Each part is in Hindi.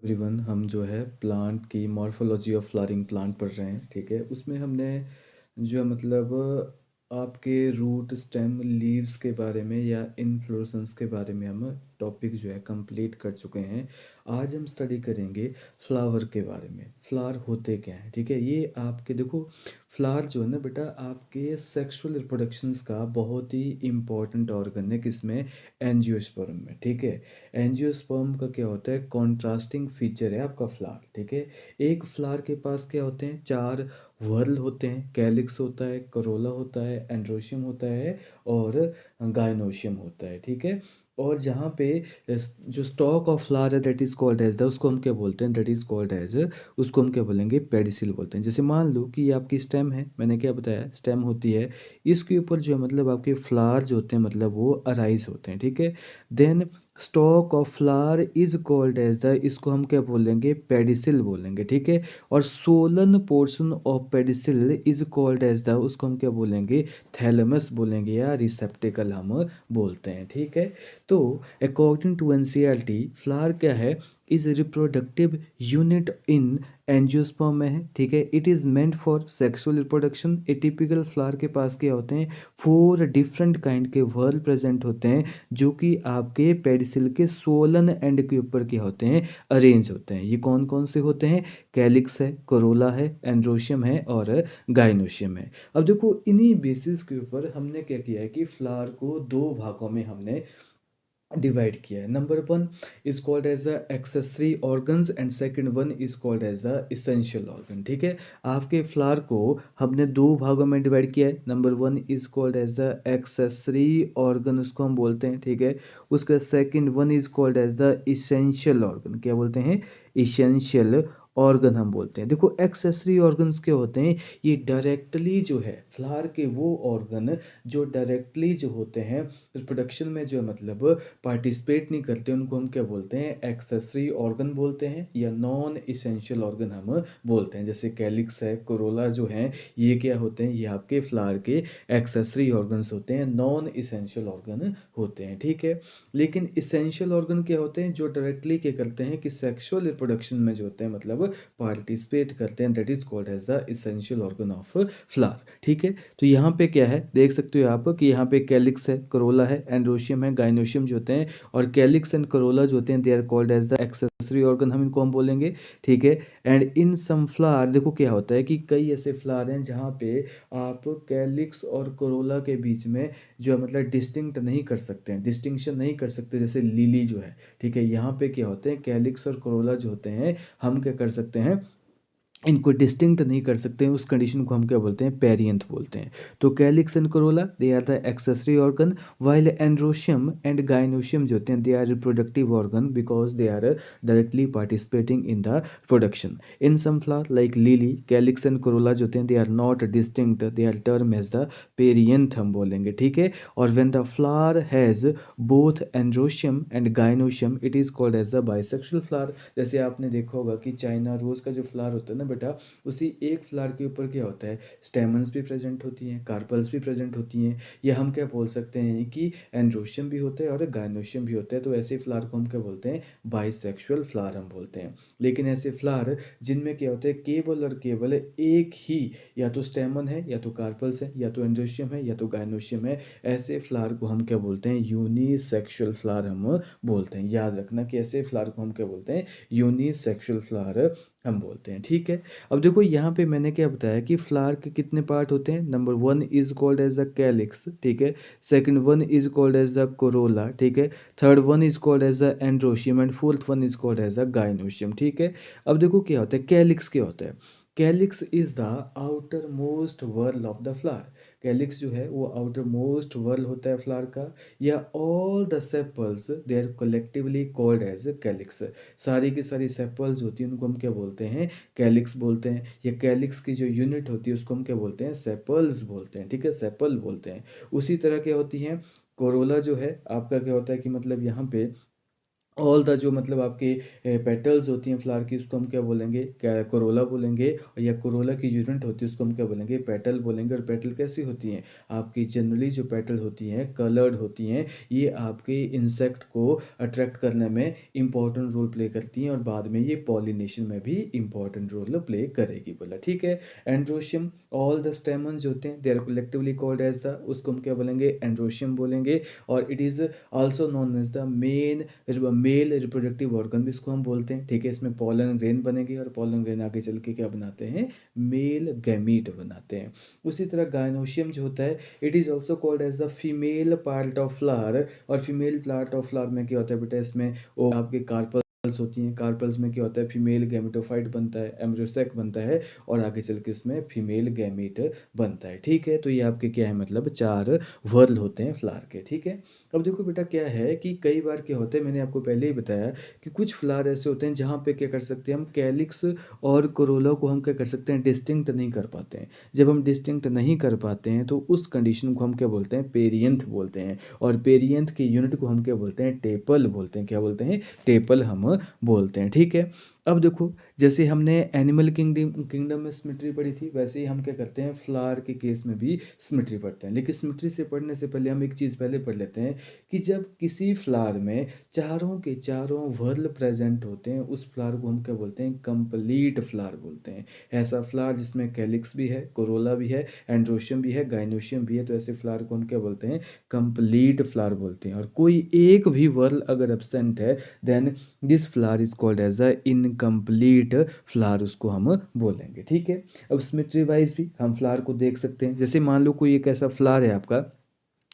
एवरीवन, हम जो है प्लांट की मॉर्फोलॉजी ऑफ फ्लावरिंग प्लांट पढ़ रहे हैं। ठीक है, उसमें हमने जो मतलब आपके रूट स्टेम लीव्स के बारे में या इन्फ्लोरेसेंस के बारे में हम टॉपिक जो है कंप्लीट कर चुके हैं। आज हम स्टडी करेंगे फ्लावर के बारे में। फ्लावर होते क्या हैं? ठीक है, ये आपके देखो, फ्लावर जो है ना बेटा, आपके सेक्सुअल रिप्रोडक्शंस का बहुत ही इम्पोर्टेंट ऑर्गन है। किसमें? एंजियोस्पर्म में। ठीक है, एंजियोस्पर्म का क्या होता है? कॉन्ट्रास्टिंग फीचर है आपका फ्लावर। ठीक है, एक फ्लावर के पास क्या होते हैं? चार व्हर्ल होते हैं। कैलिक्स होता है, करोला होता है, एंड्रोशियम होता है और गायनोशियम होता है। ठीक है, और जहाँ पे जो स्टॉक ऑफ फ्लावर है that is called as the, उसको हम क्या बोलते हैं? दैट इज कॉल्ड एज, उसको हम क्या बोलेंगे? पेडिसिल बोलते हैं। जैसे मान लो कि ये आपकी स्टेम है, मैंने क्या बताया? स्टेम होती है, इसके ऊपर जो है मतलब आपके फ्लावर जो होते हैं मतलब वो अराइज होते हैं। ठीक है, then stock of flower is called as the, इसको हम क्या बोलेंगे? पेडिसिल बोलेंगे। ठीक है, और swollen portion of pedicel is called as the, उसको हम क्या बोलेंगे? थैलेमस बोलेंगे या रिसेप्टिकल हम बोलते हैं। ठीक है, तो अकॉर्डिंग टू एनसीईआरटी फ्लावर क्या है? Is reproductive unit in angiosperm में है। ठीक है, it is meant for sexual reproduction. A typical flower के पास क्या होते हैं? फोर डिफरेंट काइंड के व्हर्ल प्रेजेंट होते हैं, जो कि आपके पेडिसिल के सोलन एंड के ऊपर क्या होते हैं? अरेंज होते हैं। ये कौन कौन से होते हैं? कैलिक्स है, कोरोला है, एंड्रोशियम है और गाइनोशियम है। अब देखो, इन्हीं बेसिस के ऊपर हमने क्या किया है कि फ्लावर को दो भागों में हमने डिवाइड किया है। Number one is called as the accessory organs and second one is called as the essential organ. ठीक है, आपके फ्लावर को हमने दो भागों में डिवाइड किया है। Number one is called as the accessory organ, उसको हम बोलते हैं। ठीक है, उसका second one is called as the essential organ. क्या बोलते हैं? इसेंशियल ऑर्गन हम बोलते हैं। देखो, एक्सेसरी ऑर्गन्स क्या होते हैं? ये डायरेक्टली जो है फ्लावर के वो ऑर्गन जो डायरेक्टली जो होते हैं रिप्रोडक्शन में जो मतलब पार्टिसिपेट नहीं करते, उनको हम क्या बोलते हैं? एक्सेसरी ऑर्गन बोलते हैं या नॉन इसेंशियल ऑर्गन हम बोलते हैं। जैसे कैलिक्स है, कोरोला जो हैं, ये क्या होते हैं? ये आपके फ्लावर के एक्सेसरी ऑर्गन्स होते हैं, नॉन इसेंशियल ऑर्गन होते हैं। ठीक है, लेकिन इसेंशियल ऑर्गन क्या होते हैं? जो डायरेक्टली क्या करते हैं कि सेक्सुअल रिप्रोडक्शन में जो होते हैं मतलब पार्टिसिपेट करते हैं, that is called as the essential organ of flower. ठीक है, तो यहाँ पे क्या है, देख सकते हो आप कि यहाँ पे कैलिक्स है, करोला है, एंड्रोशियम है, गाइनोशियम जो होते हैं, और कैलिक्स एंड करोला जो होते हैं they are called as the accessory organ, हम इनको हम बोलेंगे। ठीक है, एंड इन सम फ्लावर देखो क्या होता है कि कई ऐसे फ्लावर हैं जहाँ पे आप कैलिक्स और करोला के बीच में जो है मतलब डिस्टिंक्ट नहीं कर सकते हैं, डिस्टिंक्शन नहीं कर सकते। जैसे लिली जो है, ठीक है, यहाँ पे क्या होते हैं? कैलिक्स और करोला जो होते हैं, हम क्या कर सकते हैं? इनको डिस्टिंक्ट नहीं कर सकते हैं। उस कंडीशन को हम क्या बोलते हैं? पेरियंथ बोलते हैं। तो calyx and corolla they are the accessory organ, while androecium and gynoecium जो होते हैं they are reproductive organ because they are directly participating in the production. In some flower like lily, calyx and corolla जो होते हैं they are not distinct, they are term as the perianth हम बोलेंगे। ठीक है, और when the flower has both androecium and gynoecium it is called as the bisexual flower. जैसे आपने देखा होगा कि चाइना रोज़ का जो फ्लावर होता है ना बेटा, उसी एक फ्लावर के ऊपर क्या होता है? स्टेमन्स भी प्रेजेंट होती हैं, कार्पल्स भी प्रेजेंट होती हैं, या हम क्या बोल सकते हैं कि एंड्रोशियम भी होता है और गायनोशियम भी होता है। तो ऐसे फ्लावर को हम क्या बोलते हैं? बाइसेक्सुअल फ्लावर हम बोलते हैं। लेकिन ऐसे फ्लावर जिनमें क्या होता है? केवल और केवल एक ही, या तो स्टेमन है, या तो कार्पल्स है, या तो एंड्रोशियम है, या तो गायनोशियम है, ऐसे फ्लावर को हम क्या बोलते हैं? यूनिसेक्सुअल फ्लावर हम बोलते हैं। याद रखना कि ऐसे फ्लावर को हम क्या बोलते हैं? यूनिसेक्सुअल फ्लावर हम बोलते हैं। ठीक है, अब देखो यहाँ पे मैंने क्या बताया कि फ्लावर के कितने पार्ट होते हैं। Number one is called as the calyx. ठीक है, second one is called as the corolla. ठीक है, third one is called as the androecium and fourth one is called as the gynoecium. ठीक है, अब देखो क्या होता है? कैलिक्स क्या होता है? Calyx is the outermost whorl of the flower. Calyx जो है वो आउटर मोस्ट वर्ल होता है फ्लावर का, या all the sepals they are collectively called as calyx. सारी की सारी सेपल्स होती हैं उनको हम क्या बोलते हैं? कैलिक्स बोलते हैं। या कैलिक्स की जो यूनिट होती है उसको हम क्या बोलते हैं? सेपल्स बोलते हैं। ठीक है, सेपल बोलते हैं। उसी तरह क्या होती हैं? कोरोला जो है आपका क्या होता है कि मतलब यहाँ पे ऑल द जो मतलब आपके पेटल्स होती हैं फ्लावर की, उसको हम क्या बोलेंगे, क्या कोरोला बोलेंगे। और या कोरोला की यूनिट होती है उसको हम क्या बोलेंगे, पेटल बोलेंगे। और पेटल कैसी होती हैं आपकी, जनरली जो पेटल होती हैं कलर्ड होती हैं। ये आपके इंसेक्ट को अट्रैक्ट करने में इंपॉर्टेंट रोल प्ले करती हैं और बाद में ये पॉलिनेशन में भी इंपॉर्टेंट रोल प्ले करेगी, बोला ठीक है। एंड्रोशियम, ऑल द स्टेमन्स होते हैं they are collectively called as the, उसको हम क्या बोलेंगे, एंड्रोशियम बोलेंगे। और it is also known as the male reproductive organ भी इसको हम बोलते हैं, ठीक है। इसमें पॉलन ग्रेन बनेगी और पॉलन ग्रेन आगे चल के क्या बनाते हैं, मेल गैमीट बनाते हैं। उसी तरह गायनोशियम जो होता है, it is also called as the female part of flower. और फीमेल पार्ट ऑफ फ्लावर में क्या होता है बेटा, इसमें वो आपके कार्पल्स होती हैं। कार्पल्स में क्या होता है, फीमेल गैमेटोफाइट बनता है, एम्ब्रियोसेक बनता है और आगे चल के उसमें फीमेल गैमीट बनता है, ठीक है। तो ये आपके क्या है, मतलब 4 वर्ल होते हैं फ्लावर के, ठीक है। अब देखो बेटा क्या है कि कई बार क्या होता है, मैंने आपको पहले ही बताया कि कुछ फ्लावर ऐसे होते हैं जहाँ पे क्या कर सकते हैं हम, कैलिक्स और कोरोला को हम क्या कर सकते हैं, डिस्टिंक्ट नहीं कर पाते हैं। जब हम डिस्टिंक्ट नहीं कर पाते हैं तो उस कंडीशन को हम क्या बोलते हैं, पेरियंथ बोलते हैं। और पेरियंथ की यूनिट को हम क्या बोलते हैं, टेपल बोलते हैं। क्या बोलते हैं, टेपल हम बोलते हैं, ठीक है। अब देखो, जैसे हमने एनिमल किंगडम में सिमेट्री पढ़ी थी, वैसे ही हम क्या करते हैं, फ्लावर के केस में भी सिमेट्री पढ़ते हैं। लेकिन सिमेट्री से पढ़ने से पहले हम एक चीज़ पहले पढ़ लेते हैं कि जब किसी फ्लावर में चारों के चारों वर्ल प्रेजेंट होते हैं, उस फ्लावर को हम क्या बोलते हैं, कंप्लीट फ्लावर बोलते हैं। ऐसा फ्लावर जिसमें कैलिक्स भी है, कोरोला भी है, एंड्रोशियम भी है, गाइनोशियम भी है, तो ऐसे फ्लावर को हम क्या बोलते हैं, कंप्लीट फ्लावर बोलते हैं। और कोई एक भी वर्ल अगर एब्सेंट है, then this flower is called as the incomplete flower, उसको हम बोलेंगे, ठीक है। अब सिमेट्री वाइज भी हम फ्लावर को देख सकते हैं। जैसे मान लो कोई एक ऐसा फ्लावर है आपका,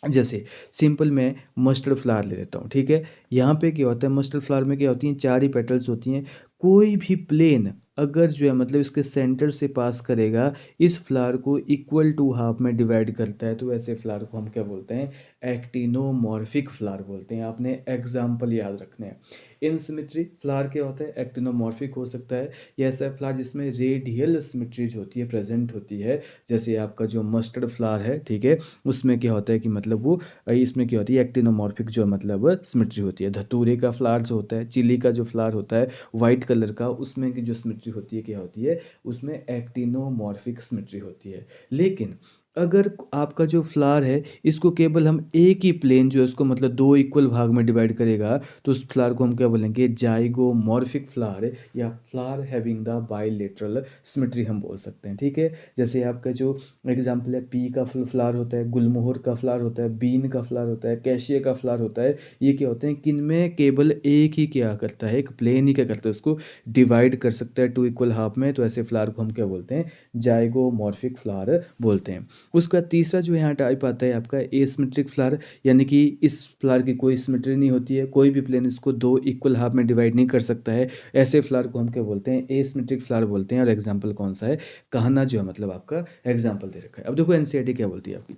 जैसे सिंपल मैं मस्टर्ड फ्लावर ले लेता हूँ, ठीक है। यहाँ पे क्या होता है, मस्टर्ड फ्लावर में क्या होती हैं, 4 ही पेटल्स होती हैं। कोई भी प्लेन अगर जो है मतलब इसके सेंटर से पास करेगा, इस फ्लावर को इक्वल टू हाफ में डिवाइड करता है, तो ऐसे फ्लावर को हम क्या बोलते हैं, एक्टिनोमॉर्फिक फ्लावर बोलते हैं। आपने एग्जाम्पल याद रखने हैं। इन सिमेट्री फ्लावर क्या होता है, एक्टिनोमॉर्फिक हो सकता है, या ऐसा फ्लावर जिसमें रेडियल सिमेट्री जो होती है प्रेजेंट होती है। जैसे आपका जो मस्टर्ड फ्लावर है, ठीक है, उसमें क्या होता है कि मतलब वो इसमें क्या होती है, एक्टिनोमॉर्फिक जो मतलब सिमेट्री होती है। धतूरे का फ्लावर जो होता है, चिली का जो फ्लावर होता है वाइट कलर का, उसमें की जो सिमेट्री होती है क्या होती है, उसमें एक्टिनोमॉर्फिक सिमेट्री होती है। लेकिन अगर आपका जो फ्लावर है, इसको केवल हम एक ही प्लेन जो है उसको मतलब 2 इक्वल भाग में डिवाइड करेगा, तो उस फ्लावर को हम क्या बोलेंगे, जाइगोमॉर्फिक फ्लावर, या flower having the bilateral symmetry हम बोल सकते हैं, ठीक है। जैसे आपका जो एग्जाम्पल है, पी का फ्लावर होता है, गुलमोहर का फ्लावर होता है, बीन का फ्लावर होता है, कैशिया का फ्लावर होता है। ये क्या होते हैं, किनमें केवल एक ही क्या करता है, एक प्लेन ही क्या करता है, उसको डिवाइड कर सकता है 2 इक्वल हाफ में, तो ऐसे फ्लावर को हम क्या बोलते हैं, जाइगोमॉर्फिक फ्लावर बोलते हैं। उसका तीसरा जो यहाँ टाइप आता है आपका एसिमेट्रिक फ्लावर, यानी कि इस फ्लावर की कोई सिमेट्री नहीं होती है, कोई भी प्लेन इसको 2 इक्वल हाफ में डिवाइड नहीं कर सकता है। ऐसे फ्लावर को हम क्या बोलते हैं, एसिमेट्रिक फ्लावर बोलते हैं। और एग्जाम्पल कौन सा है, कहना जो है मतलब आपका एग्जाम्पल दे रखा है। अब देखो एनसीईआरटी क्या बोलती है आपकी,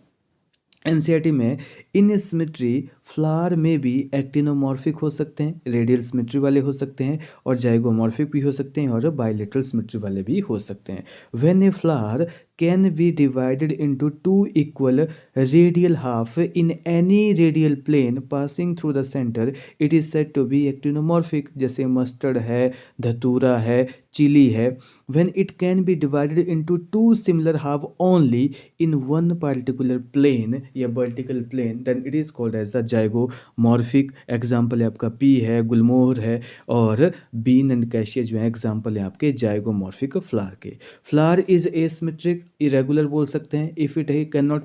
एनसीईआरटी में इन सिमेट्री फ्लावर में भी एक्टिनोमॉर्फिक हो सकते हैं, रेडियल सिमेट्री वाले हो सकते हैं, और जाइगोमॉर्फिक भी हो सकते हैं, और बाइलेटरल सिमेट्री वाले भी हो सकते हैं। When a flower can be divided into two equal radial half in any radial plane passing through the center, it is said to be actinomorphic। जैसे मस्टर्ड है, धतूरा है, चिली है। when it can be divided into two similar half only in one particular plane या vertical plane, then it is called as the zygomorphic। Example है आपका पी है, गुलमोहर है, और बीन एंड कैशिया जो है एग्जाम्पल है आपके जाइगोमॉर्फिक फ्लावर के। फ्लावर इज एसिमेट्रिक, इरेगुलर बोल सकते हैं, if it can not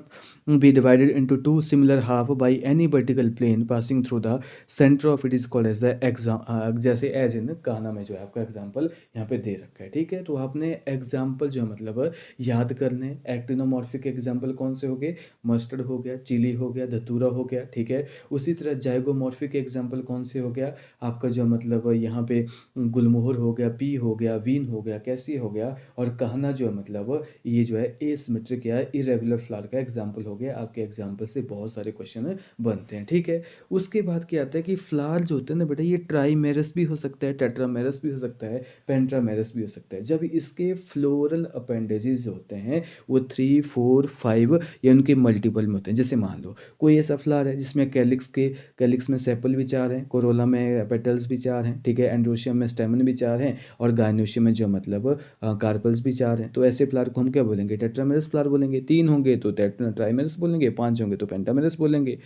be divided into two similar half by any vertical plane passing through the centre of it is called as the exam, जैसे एज इन कहना में जो है आपका एग्जाम्पल यहाँ पे दे रखा है, ठीक है। तो आपने एग्जाम्पल जो है मतलब याद करने। एक्टिनोमॉर्फिक एग्जाम्पल कौन से हो गए, मस्टर्ड हो गया, चिली हो गया, धतूरा हो गया, ठीक है। उसी तरह जाइगोमॉर्फिक एग्जाम्पल कौन से हो गया आपका, जो मतलब यहाँ पे गुलमोहर हो गया, पी हो गया, वीन हो गया, कैसी हो गया, और कहना जो है मतलब ये जो है एसिमेट्रिक या इरेगुलर फ्लावर का एग्जांपल हो गया। आपके एग्जांपल से बहुत सारे क्वेश्चन बनते हैं, ठीक है। उसके बाद क्या आता है कि फ्लावर जो होते हैं ना बेटा, ये ट्राइमेरस भी हो सकता है, टेट्रामेरस भी हो सकता है, पेंटामेरस भी हो सकता है। जब इसके फ्लोरल अपेंडेजेस होते हैं वो 3, 4, 5 या उनके मल्टीपल में होते हैं। जैसे मान लो कोई ऐसा फ्लावर है जिसमें कैलिक्स में सेपल भी 4 हैं, कोरोला में पेटल्स भी 4 हैं, ठीक है, एंड्रोशियम में स्टेमन भी 4 हैं और गायनोशियम में जो मतलब कार्पल्स भी 4 हैं। तो ऐसे फ्लावर को हम क्या बोलेंगे? टेट्रामेरस फ्लावर बोलेंगे। 3 होंगे तो ट्राइमेरस बोलेंगे, 5 होंगे तो पेंटामेरस बोलेंगे,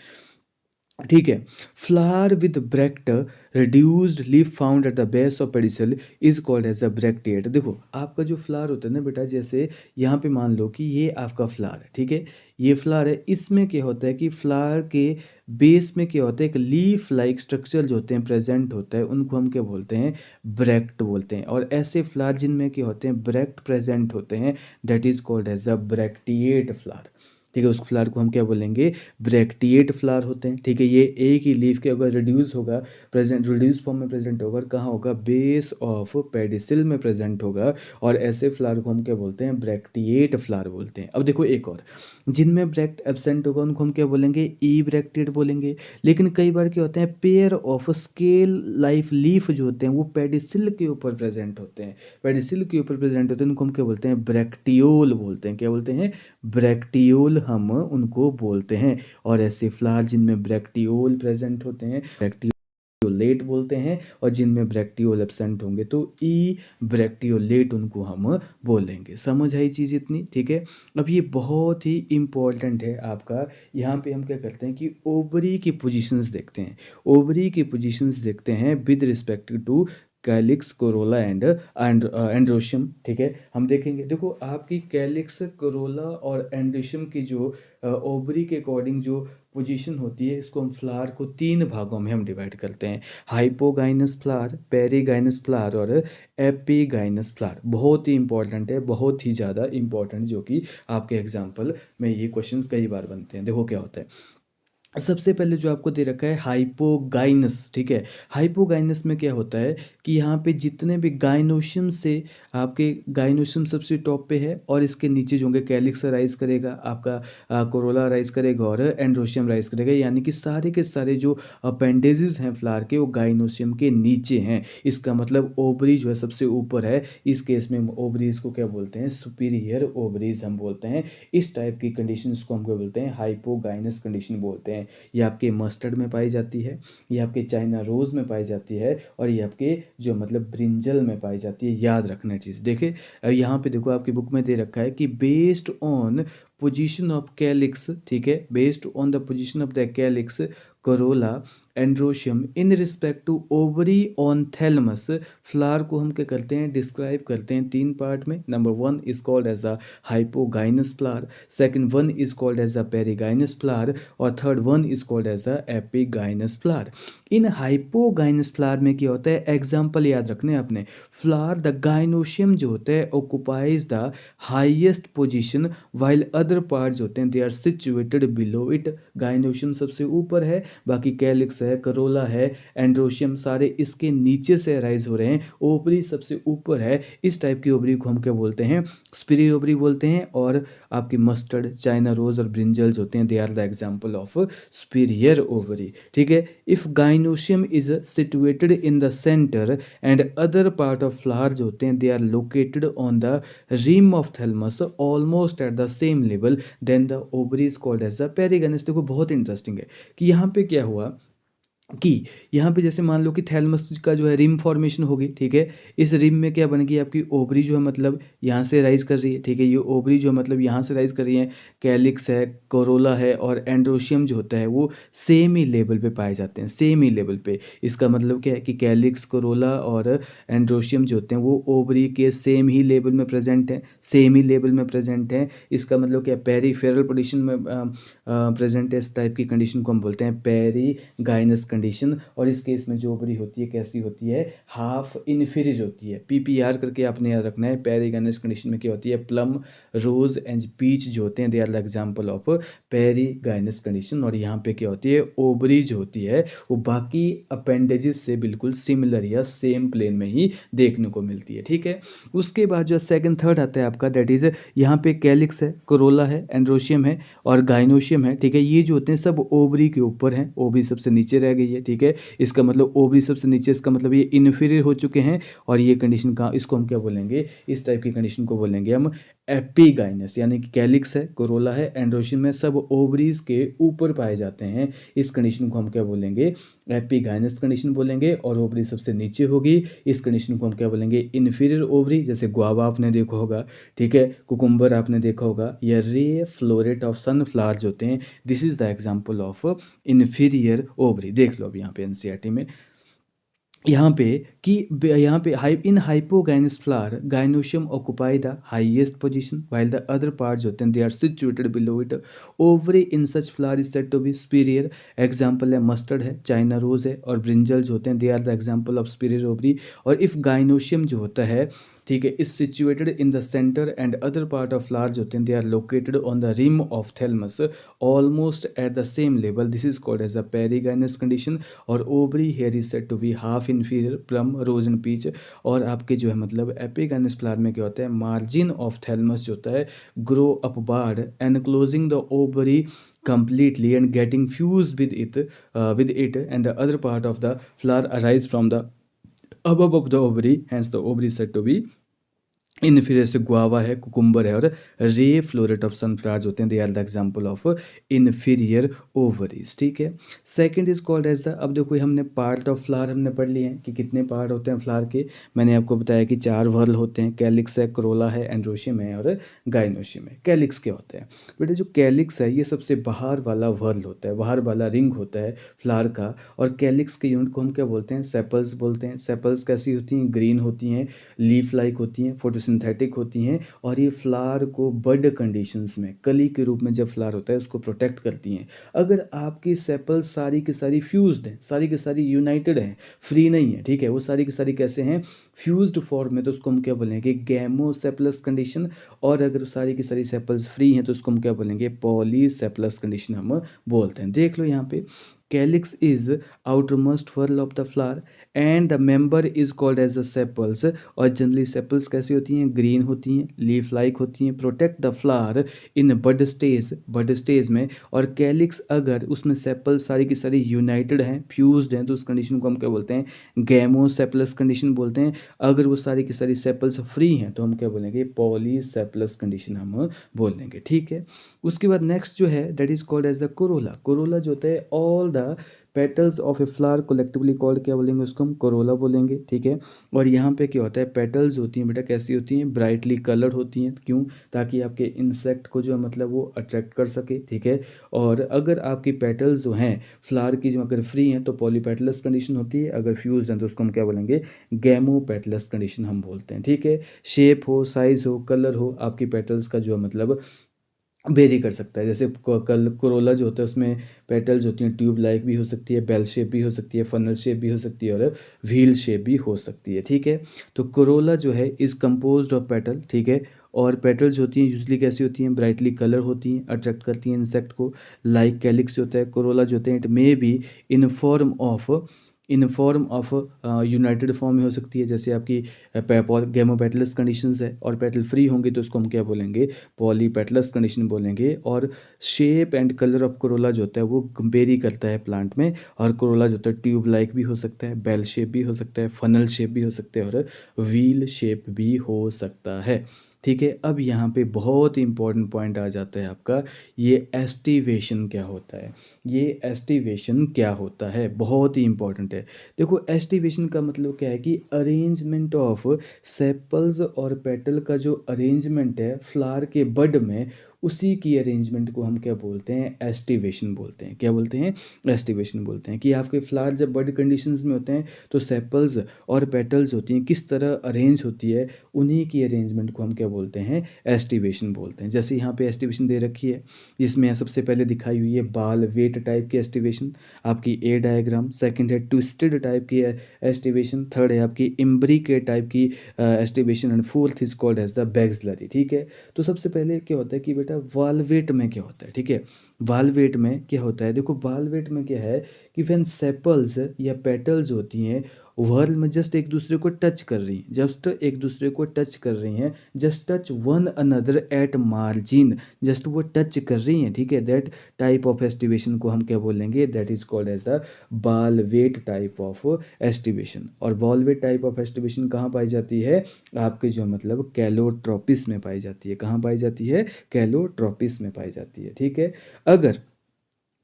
ठीक है। Flower with bract reduced leaf found at the base of pedicel is called as a bracteate. देखो आपका जो फ्लावर होता है ना बेटा, जैसे यहाँ पे मान लो कि ये आपका फ्लावर है, ठीक है, ये फ्लावर है। इसमें क्या होता है कि फ्लावर के बेस में क्या होता है, एक लीफ लाइक स्ट्रक्चर जो होते हैं प्रेजेंट होता है, उनको हम क्या बोलते हैं? ब्रैक्ट बोलते हैं। और ऐसे फ्लावर जिनमें क्या होते हैं? ब्रैक्ट प्रेजेंट होते हैं, that is called as a bracteate flower, ठीक है। उस फ्लावर को हम क्या बोलेंगे? ब्रैक्टिएट फ्लावर होते हैं, ठीक है। ये एक ही लीफ के अगर रिड्यूस होगा, प्रेजेंट रिड्यूस फॉर्म में प्रेजेंट होगा, कहाँ होगा? बेस ऑफ पेडिसिल में प्रेजेंट होगा। और ऐसे फ्लावर को हम क्या बोलते हैं? ब्रैक्टिएट फ्लावर बोलते हैं। अब देखो एक और, जिनमें ब्रैक्ट एब्सेंट होगा उनको हम क्या बोलेंगे? ई ब्रैक्टेड बोलेंगे। लेकिन कई बार क्या होते हैं, pair of scale life leaf जो होते हैं वो पेडिसिल के ऊपर प्रेजेंट होते हैं, पेडिसिल के ऊपर प्रेजेंट होते हैं, उनको हम क्या बोलते हैं? ब्रैक्टियोल बोलते हैं। क्या बोलते हैं? ब्रैक्टियोल हम उनको बोलते हैं। और ऐसे फ्लावर जिनमें ब्रैक्टियोल प्रेजेंट होते हैं ब्रैक्टियोलेट बोलते हैं, और जिनमें ब्रैक्टियोल एब्सेंट होंगे तो ई ब्रैक्टियोलेट उनको हम बोलेंगे। समझ आई चीज़ इतनी, ठीक है। अब ये बहुत ही इम्पोर्टेंट है आपका। यहाँ पे हम क्या करते हैं कि ओवरी की पोजीशंस देखते हैं, ओवरी की पोजीशंस देखते हैं with respect to calyx, corolla and androecium, ठीक है। हम देखेंगे, देखो आपकी कैलिक्स, कोरोला और एंड्रोशियम की जो ओवरी के अकॉर्डिंग जो पोजीशन होती है, इसको हम फ्लावर को 3 भागों में हम डिवाइड करते हैं: हाइपोगाइनस फ्लावर, पेरीगाइनस फ्लावर और एपीगाइनस फ्लावर। बहुत ही इंपॉर्टेंट है, बहुत ही ज़्यादा इंपॉर्टेंट, जो कि आपके एग्जाम्पल में ये क्वेश्चन कई बार बनते हैं। देखो क्या होता है, सबसे पहले जो आपको दे रखा है हाइपोगाइनस, ठीक है। हाइपोगाइनस में क्या होता है कि यहाँ पे जितने भी गाइनोशियम से आपके, गाइनोशियम सबसे टॉप पे है और इसके नीचे जो होंगे कैलिक्स राइज करेगा, आपका कोरोला राइज करेगा और एंड्रोशियम राइज करेगा। यानी कि सारे के सारे जो अपेंडेजेस हैं फ्लावर के वो गाइनोशियम के नीचे हैं। इसका मतलब ओवरी जो है सबसे ऊपर है। इस केस में ओवरीज को क्या बोलते हैं? सुपीरियर ओवरीज हम बोलते हैं। इस टाइप की कंडीशन को हम क्या बोलते हैं? हाइपोगाइनस कंडीशन बोलते हैं। ये आपके मस्टर्ड में पाई जाती है, ये आपके चाइना रोज़ में पाई जाती है, और ये आपके जो मतलब ब्रिंजल में पाई जाती है। याद रखना चीज़। देखिए यहाँ पे देखो आपकी बुक में दे रखा है कि based on position of calyx, ठीक है, based on the position of the calyx, corolla, androecium in respect to ovary on thalamus, flower को हम क्या करते हैं? डिस्क्राइब करते हैं 3 पार्ट में। Number 1 is called as a hypogynous flower, second 1 is called as a perigynous flower, और third 1 is called as the epigynous flower. इन हाइपोगाइनस फ्लावर में क्या होता है? एग्जाम्पल याद रखने आपने। फ्लावर, द गाइनोशियम जो होता है occupies the highest position, while other parts होते हैं they are situated below it. Gynoecium सबसे ऊपर है, बाकी कैलिक्स है, करोला है, एंड्रोशियम सारे इसके नीचे से राइज हो रहे हैं, ओवरी सबसे ऊपर है। इस टाइप की ओवरी को हम क्या बोलते हैं? स्पिरी ओवरी बोलते हैं। और आपकी मस्टर्ड, चाइना रोज और ब्रिंजल्स होते हैं, they are the example of superior ovary, ठीक है। If gynoecium is situated in the center and other part of flower जो होते हैं they are located on the rim of thalamus almost at the same level, then the ovary is called as the perigynous. देखो बहुत इंटरेस्टिंग है कि यहाँ पे क्या हुआ कि यहाँ पे जैसे मान लो कि थैलमस का जो है रिम फॉर्मेशन होगी, ठीक है। इस रिम में क्या बन गई? आपकी ओवरी जो है मतलब यहाँ से राइज कर रही है, ठीक है। ये ओवरी जो है मतलब यहाँ से राइज कर रही है, कैलिक्स है, कोरोला है और एंड्रोशियम जो होता है वो सेम ही लेवल पे पाए जाते हैं, सेम ही लेवल पे। इसका मतलब क्या है कि कैलिक्स, कोरोला और एंड्रोशियम जो होते हैं वो ओवरी के सेम ही लेवल में प्रेजेंट हैं, सेम ही लेवल में प्रेजेंट हैं। इसका मतलब क्या? पेरीफेरल पोजिशन में प्रेजेंट है। इस टाइप की कंडीशन को हम बोलते हैं पेरी गाइनस कंडीशन, और इस केस में जो ओवरी होती है कैसी होती है, हाफ इन्फीरियर होती है। पीपीआर करके आपने याद रखना है। पेरीगाइनस कंडीशन में क्या होती है, प्लम, रोज एंड पीच जो होते हैं they are the example of perigynous condition. और यहाँ पे क्या होती है, ओवरी जो होती है वो बाकी अपेंडेजेस से बिल्कुल सिमिलर या सेम प्लेन में ही देखने को मिलती है, ठीक है। उसके बाद जो सेकंड थर्ड आता है आपका, दैट इज यहाँ पे कैलिक्स है, कोरोला है, एंड्रोशियम है और गाइनोशियम है, ठीक है। ये जो होते हैं सब ओवरी के ऊपर हैं, ओवरी सबसे नीचे रह गई है, ठीक है। इसका मतलब ओवरी सबसे नीचे, इसका मतलब ये इन्फीरियर हो चुके हैं। और ये कंडीशन का, इसको हम क्या बोलेंगे, इस टाइप की कंडीशन को बोलेंगे हम एपिगाइनस, यानी कि कैलिक्स है, कोरोला है, एंड्रोशियम में सब ओवरीज के ऊपर पाए जाते हैं। इस कंडीशन को हम क्या बोलेंगे, एपिगाइनस कंडीशन बोलेंगे। और ओवरी सबसे नीचे होगी, इस कंडीशन को हम क्या बोलेंगे, इन्फीरियर ओवरी। जैसे गुआवा आपने देखा होगा, ठीक है, कुकुम्बर आपने देखा होगा, या रे फ्लोरेट ऑफ सनफ्लावर जो होते हैं, this is the example of inferior ovary. देख लो अब यहाँ पे एनसीईआरटी में, यहाँ पे कि यहाँ पे in hypogynous flower gynoecium occupy the highest position while the other parts होते हैं they are situated below it. Ovary in such flower is said to be superior. Example है मस्टर्ड है, चाइना रोज है और ब्रिंजल जो होते हैं they are the example of superior ovary. और इफ गाइनोशियम जो होता है, ठीक है, is situated in the center and other part of flower जो होते हैं they are located on the rim of thalamus almost at the same level, this is called as the perigynous condition. और ovary here is said to be half inferior, plum, rose and peach. और आपके जो है मतलब एपिगाइनस फ्लावर में क्या होता है, मार्जिन ऑफ थैलमस जो होता है grow upward enclosing the ovary completely and getting fused with it and the other part of the flower arise from the above of the ovary, hence the ovary is said to be inferior. से गुआवा है, कुकुम्बर है और रे फ्लोरेट ऑफ सनफ्लावर्स होते हैं, they are the example of inferior ovaries, ठीक है। Second is called as the, अब देखो हमने पार्ट ऑफ फ्लावर हमने पढ़ लिए हैं कि कितने पार्ट होते हैं फ्लावर के। मैंने आपको बताया कि 4 व्हर्ल होते हैं, कैलिक्स है, क्रोला है, एंड्रोशियम है और गाइनोशियम है। कैलिक्स क्या होता है बेटा, जो कैलिक्स है ये सबसे बाहर वाला व्हर्ल होता है, बाहर वाला रिंग होता है फ्लावर का। और कैलिक्स के यूनिट को हम क्या बोलते हैं, सेपल्स बोलते हैं। सेपल्स कैसी होती हैं, ग्रीन होती हैं, लीफ लाइक होती हैं, फोटोसिंथेटिक होती हैं। और ये फ्लावर को बड कंडीशंस में कली के रूप में जब फ्लावर होता है उसको प्रोटेक्ट करती हैं। अगर आपकी सेपल्स सारी की सारी फ्यूज्ड हैं, सारी की सारी यूनाइटेड हैं, फ्री नहीं है, ठीक है, वो सारी की सारी कैसे हैं, फ्यूज्ड फॉर्म में, तो उसको हम क्या बोलेंगे, गैमोसेपलस कंडीशन। और अगर सारी की सारी सेपल्स फ्री हैं तो उसको हम क्या बोलेंगे, पॉलीसेपलस कंडीशन हम बोलते हैं। देख लो यहाँ पे, calyx is outermost whorl of the flower and the member is called as the sepals। और जनरली सेपल्स कैसी होती हैं, ग्रीन होती हैं, लीफ लाइक होती हैं, protect the flower in bud stage, bud stage में। और कैलिक्स अगर उसमें सेपल्स सारी की सारी यूनाइटेड हैं, फ्यूज्ड हैं, तो उस कंडीशन को हम क्या बोलते हैं, गैमोसेपलस कंडीशन बोलते हैं। अगर वो सारी की सारी सेपल्स फ्री हैं तो हम क्या बोलेंगे, पॉलीसेपलस कंडीशन हम बोलेंगे, ठीक है। उसके बाद नेक्स्ट जो है that is called as the corolla. Corolla जो होता है all the petals of a flower collectively called, क्या बोलेंगे उसको, हम कोरोला बोलेंगे, ठीक है। और यहाँ पे क्या होता है, पेटल्स होती हैं बेटा कैसी होती हैं, ब्राइटली कलर्ड होती हैं, क्यों, ताकि आपके इंसेक्ट को जो है मतलब वो अट्रैक्ट कर सके, ठीक है। और अगर आपकी पेटल्स जो हैं फ्लावर की जो अगर फ्री हैं तो पॉलीपेटलस कंडीशन होती है, अगर फ्यूज हैं तो उसको हम क्या बोलेंगे, गैमोपेटलस कंडीशन हम बोलते हैं, ठीक है। शेप हो, साइज हो, कलर हो, आपकी पेटल्स का जो है मतलब वेरी कर सकता है। जैसे कल कोरोला जो होता है उसमें पेटल्स होती हैं, ट्यूब लाइक भी हो सकती है, बेल शेप भी हो सकती है, फनल शेप भी हो सकती है और व्हील शेप भी हो सकती है, ठीक है। तो कोरोला जो है इज़ कंपोज्ड ऑफ पेटल, ठीक है। और पेटल्स होती हैं यूजली कैसी होती हैं, ब्राइटली कलर होती हैं, अट्रैक्ट करती हैं इंसेक्ट को। लाइक कैलिक्स होता है, कोरोला जो होते हैं it may be in form of, in form of United form में हो सकती है, जैसे आपकी गैमोपेटलस कंडीशंस है और पेटल फ्री होंगे तो उसको हम क्या बोलेंगे, पॉलीपेटलस कंडीशन बोलेंगे। और shape and colour of Corolla जो होता है वो वेरी करता है प्लांट में। और कोरोला जो होता है ट्यूब लाइक भी हो सकता है, बेल शेप भी हो सकता है, फनल शेप भी हो सकता है और व्हील शेप भी हो सकता है, ठीक है। अब यहाँ पे बहुत इंपॉर्टेंट पॉइंट आ जाता है आपका, ये एस्टिवेशन क्या होता है, ये एस्टिवेशन क्या होता है, बहुत ही इंपॉर्टेंट है। देखो एस्टिवेशन का मतलब क्या है कि अरेंजमेंट ऑफ सेपल्स और पेटल का जो अरेंजमेंट है फ्लावर के बड में, उसी की अरेंजमेंट को हम क्या बोलते हैं, एस्टिवेशन बोलते हैं। क्या बोलते हैं, एस्टिवेशन बोलते हैं। कि आपके फ्लावर जब बड कंडीशंस में होते हैं तो सेपल्स और पेटल्स होती हैं किस तरह अरेंज होती है, उन्हीं की अरेंजमेंट को हम क्या बोलते हैं, एस्टिवेशन बोलते हैं। जैसे यहाँ पे एस्टिवेशन दे रखी है, इसमें सबसे पहले दिखाई हुई है बाल वेट टाइप की एस्टिवेशन, आपकी ए डायग्राम। सेकंड है ट्विस्टेड टाइप की एस्टिवेशन। थर्ड है आपकी इम्ब्रिकेट टाइप की aestivation. And fourth is called as the vexillary. ठीक है, तो सबसे पहले क्या होता है कि बेटा वालवेट में क्या होता है। ठीक है, वालवेट में क्या होता है, देखो वालवेट में क्या है कि व्हेन सेपल्स या पेटल्स होती हैं वर्ल में जस्ट एक दूसरे को टच कर रही हैं, जस्ट एक दूसरे को टच कर रही हैं, just touch one another at margin, just वो टच कर रही हैं। ठीक है, दैट टाइप ऑफ एस्टिवेशन को हम क्या बोलेंगे, that is called as the valvate type of aestivation. और valvate type of aestivation कहाँ पाई जाती है, आपके जो मतलब कैलोट्रोपिस में पाई जाती है। कहाँ पाई जाती है, कैलोट्रोपिस में पाई जाती है। ठीक है, अगर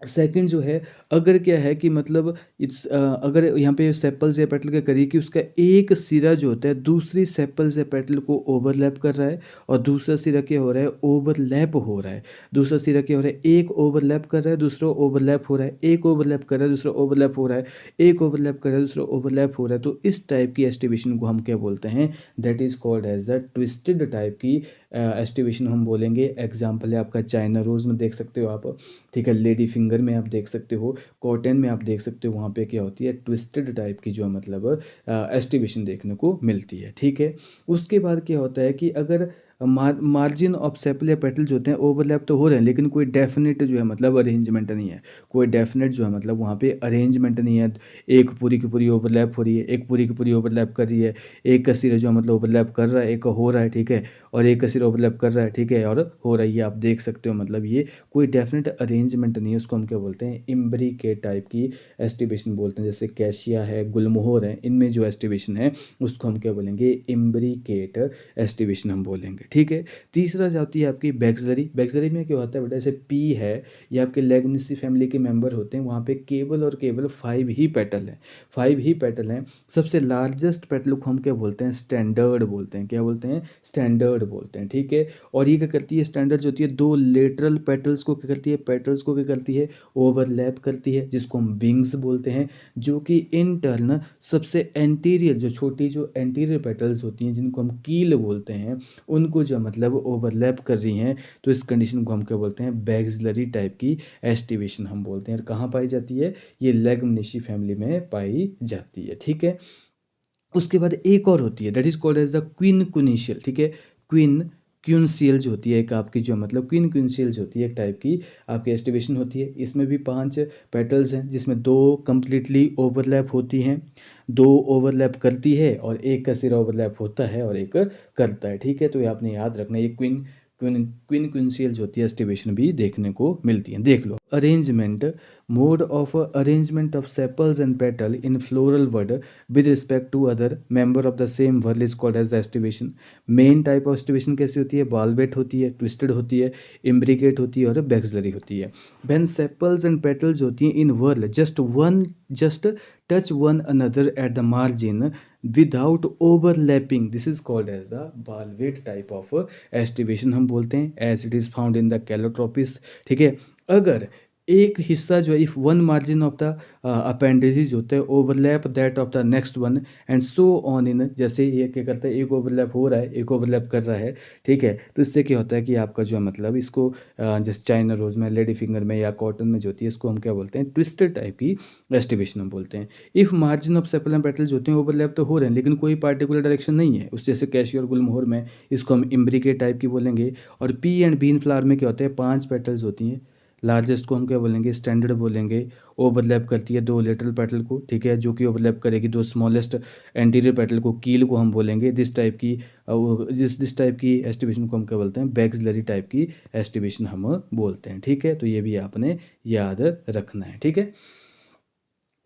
सेकंड जो है, अगर क्या है कि मतलब अगर यहाँ पे सेपल्स या पेटल का करिए कि उसका एक सिरा जो होता है दूसरी सेपल्स या पेटल को ओवरलैप कर रहा है, और दूसरा सिरा क्या हो रहा है, ओवरलैप हो रहा है। दूसरा सिरा क्या हो रहा है, एक ओवरलैप कर रहा है, दूसरा ओवरलैप हो रहा है, एक ओवरलैप कर रहा है, दूसरा ओवरलैप हो रहा है, एक ओवरलैप कर रहा है, दूसरा ओवरलैप हो रहा है। तो इस टाइप की एस्टिवेशन को हम क्या बोलते हैं, that is called as the twisted type की एस्टिवेशन हम बोलेंगे। एग्जाम्पल है आपका चाइना रोज में देख सकते हो आप। ठीक है, लेडी फिंगर में आप देख सकते हो, कॉटन में आप देख सकते हो, वहाँ पे क्या होती है, ट्विस्टेड टाइप की जो है मतलब एस्टिवेशन देखने को मिलती है। ठीक है, उसके बाद क्या होता है कि अगर मार्जिन ऑफ सेपल या पेटल जो होते हैं ओवरलैप तो हो रहे हैं, लेकिन कोई डेफिनेट जो है मतलब अरेंजमेंट नहीं है। कोई डेफिनेट जो है मतलब वहाँ पे अरेंजमेंट नहीं है। एक पूरी की पूरी ओवरलैप हो रही है, एक पूरी की पूरी ओवरलैप कर रही है, एक का सिरा जो है मतलब ओवरलैप कर रहा है, एक का हो रहा है। ठीक है, और एक का सिरा ओवरलैप कर रहा है। ठीक है, और हो रही है, आप देख सकते हो मतलब ये कोई डेफिनेट अरेंजमेंट नहीं है। उसको हम क्या बोलते हैं, इम्ब्रिकेट टाइप की एस्टिवेशन बोलते हैं। जैसे कैशिया है, गुलमोहर है, इनमें जो एस्टिवेशन है उसको हम क्या बोलेंगे, इम्ब्रिकेट एस्टिवेशन हम बोलेंगे। ठीक है, तीसरा जाती है आपकी बैक्सलरी। बैक्सलरी में क्या होता है बेटा, जैसे पी है, ये आपके लेगनेसी फैमिली के मेंबर होते हैं, वहाँ पे केवल और केवल 5 ही पेटल हैं, 5 ही पेटल हैं। सबसे लार्जेस्ट पेटल को हम क्या बोलते हैं, स्टैंडर्ड बोलते हैं। क्या बोलते हैं, स्टैंडर्ड बोलते हैं। ठीक है, और ये क्या करती है, स्टैंडर्ड जो होती है दो लेटरल पेटल्स को क्या करती है, पेटल्स को क्या करती है, ओवरलैप करती है, जिसको हम विंग्स बोलते हैं। जो कि इन टर्न सबसे एंटीरियर जो छोटी जो एंटीरियर पेटल्स होती हैं, जिनको हम कील बोलते हैं, उनको जो मतलब ओवरलैप कर रही हैं। तो इस कंडीशन को हम क्या बोलते हैं, बैक्सलरी टाइप की एस्टिवेशन हम बोलते हैं। और कहाँ पाई जाती है, ये लेगमनेसी फैमिली में पाई जाती है। ठीक है, उसके बाद एक और होती है, that is called as the queen quincuncial. ठीक है, क्वीन क्विंसियल जो होती है एक आपकी जो मतलब क्वीन क्विंसियल जो होती है एक टाइप की आपकी एस्टिवेशन होती है। इसमें भी 5 पेटल्स हैं, जिसमें 2 कंप्लीटली ओवरलैप होती हैं, 2 ओवरलैप करती है, और एक का सिरा ओवरलैप होता है और एक करता है। ठीक है, तो ये आपने याद रखना है, ये क्वीन क्वीन क्वीन क्विंसियल जो होती है एस्टिवेशन भी देखने को मिलती है। देख लो, arrangement, mode of arrangement of sepals and petal in floral whorl with respect to other member of the same whorl is called as the estivation। Main type of aestivation कैसी होती है, बालवेट होती है, ट्विस्टेड होती है, इम्ब्रिकेट होती है, और बैक्सलरी होती है। व्हेन सेपल्स एंड पेटल्स होती हैं in whorl just touch one another at the margin without overlapping, this is called as the valvate type of aestivation हम बोलते हैं, as it is found in the calotropis. ठीक है, अगर एक हिस्सा जो है, if one margin of the appendages होते हैं overlap that of the next one and so on in, जैसे ये क्या करता है, एक ओवरलैप हो रहा है, एक ओवरलैप कर रहा है। ठीक है, तो इससे क्या होता है कि आपका जो है मतलब इसको जैसे चाइना रोज में, लेडी फिंगर में, या कॉटन में जो होती है, इसको हम क्या बोलते हैं, ट्विस्टेड टाइप की एस्टिवेशन हम बोलते हैं। If margin of sepal and petals होते हैं ओवरलैप तो हो रहे हैं, लेकिन कोई पार्टिकुलर डायरेक्शन नहीं है उस, जैसे कैशी और गुलमोहर में, इसको हम इम्ब्रिकेट टाइप की बोलेंगे। और पी एंड बीन फ्लावर में क्या होते हैं, 5 पेटल्स होती हैं, लार्जेस्ट को हम क्या बोलेंगे, स्टैंडर्ड बोलेंगे। ओवरलैप करती है 2 लेटरल पेटल को। ठीक है, जो कि ओवरलैप करेगी 2 स्मॉलेस्ट एंटीरियर पेटल को, कील को हम बोलेंगे। दिस टाइप की दिस टाइप की एस्टिवेशन को हम क्या बोलते हैं, बैक्सलरी टाइप की एस्टिवेशन हम बोलते हैं। ठीक है, तो ये भी आपने याद रखना है। ठीक है,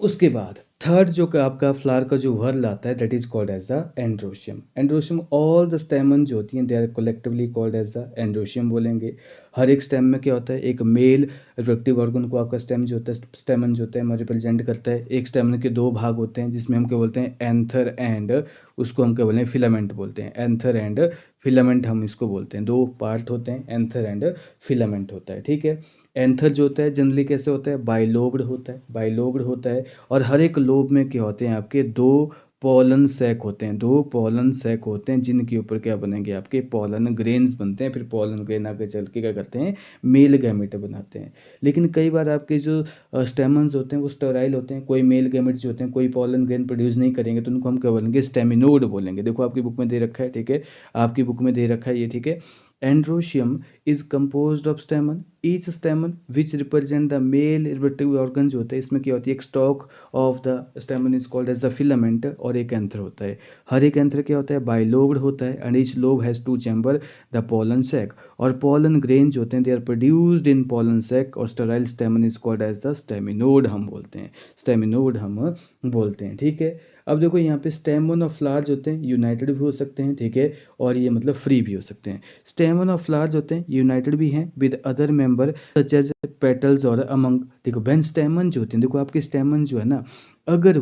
उसके बाद थर्ड जो कि आपका फ्लावर का जो व्हर्ल आता है that is called as the androecium. Androecium all the stamen जो होती हैं they are collectively called as the androecium बोलेंगे। हर एक स्टेम में क्या होता है, एक मेल रिप्रोडक्टिव ऑर्गन को आपका स्टेम जो होता है, स्टेमन जो होता है रिप्रेजेंट करता है। एक स्टेमन के दो भाग होते हैं जिसमें हम क्या बोलते हैं, एंथर एंड, उसको हम क्या बोलते हैं, फिलामेंट बोलते हैं। एंथर एंड फिलामेंट हम इसको बोलते हैं, दो पार्ट होते हैं, एंथर एंड फिलामेंट होता है, ठीक है। एंथर जो होता है जनरली कैसे होता है, बाइलोब्ड होता है, बाइलोब्ड होता है। और हर एक लोब में क्या होते हैं आपके, दो पॉलन सैक होते हैं, दो पॉलन सैक होते हैं जिनके ऊपर क्या बनेंगे, आपके पॉलन ग्रेन्स बनते हैं। फिर पॉलन ग्रेन आगे चल के क्या करते हैं, मेल गैमेट बनाते हैं। लेकिन कई बार आपके जो स्टेमन्स होते हैं वो स्टेराइल होते हैं, कोई मेल गैमेट जो होते हैं कोई पॉलन ग्रेन प्रोड्यूस नहीं करेंगे, तो उनको हम क्या बोलेंगे, स्टेमिनोड बोलेंगे। देखो आपकी बुक में दे रखा है, ठीक है, आपकी बुक में दे रखा है ये, ठीक है। Androecium is composed of stamen, each stamen which represent the male reproductive organ जो होता है, इसमें क्या होती है, एक stalk of the stamen is called as the filament और एक एंथर होता है। हर एक एंथर क्या होता है, बाइलोब्ड होता है and each lobe has two chamber, the pollen sac। और pollen grain जो होते हैं they are produced in pollen sac और sterile stamen is called as the staminode हम बोलते हैं, staminode हम बोलते हैं, ठीक है। अब देखो यहाँ पे स्टेमन और फ्लावर्स होते हैं यूनाइटेड भी हो सकते हैं, ठीक है, और ये मतलब फ्री भी हो सकते हैं। स्टेमन और फ्लावर्स होते हैं यूनाइटेड भी हैं with other member such as petals और अमंग। देखो बेन स्टेमन जो होती हैं, देखो आपके स्टेमन जो है ना, अगर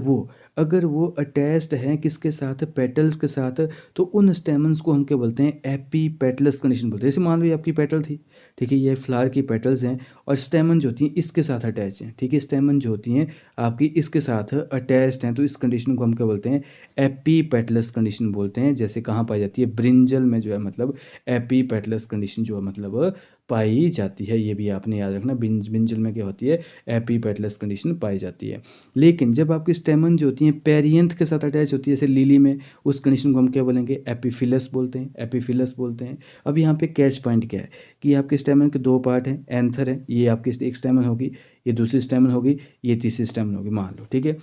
वो अटैच्ड हैं किसके साथ, पेटल्स के साथ, तो उन स्टेमन्स को हम क्या बोलते हैं, एपी पेटलस कंडीशन बोलते हैं। जैसे मान लो ये आपकी पेटल थी, ठीक है, ये फ्लावर की पेटल्स हैं और स्टेमन जो होती हैं इसके साथ अटैच हैं, ठीक है, स्टेमन जो होती हैं आपकी इसके साथ अटैच्ड हैं, तो इस कंडीशन को हम क्या बोलते हैं, एपी पेटलस कंडीशन बोलते हैं। जैसे कहाँ पाई जाती है, ब्रिंजल में जो है मतलब एपी पेटलस कंडीशन जो है मतलब पाई जाती है। ये भी आपने याद रखना, ब्रिंजल में क्या होती है, एपी पेटलस कंडीशन पाई जाती है। लेकिन जब आपकी स्टेमन जो होती हैं पेरियंथ के साथ अटैच होती है, जैसे लिली में, उस कंडीशन को हम क्या बोलेंगे, एपीफिलस बोलते हैं, एपीफिलस बोलते हैं। अब यहाँ पे कैच पॉइंट क्या है कि आपके स्टेमन के दो पार्ट हैं, एंथर है, ये आपकी एक स्टेमन होगी, ये दूसरी स्टेमन होगी, ये तीसरी स्टेमन होगी, मान लो, ठीक है।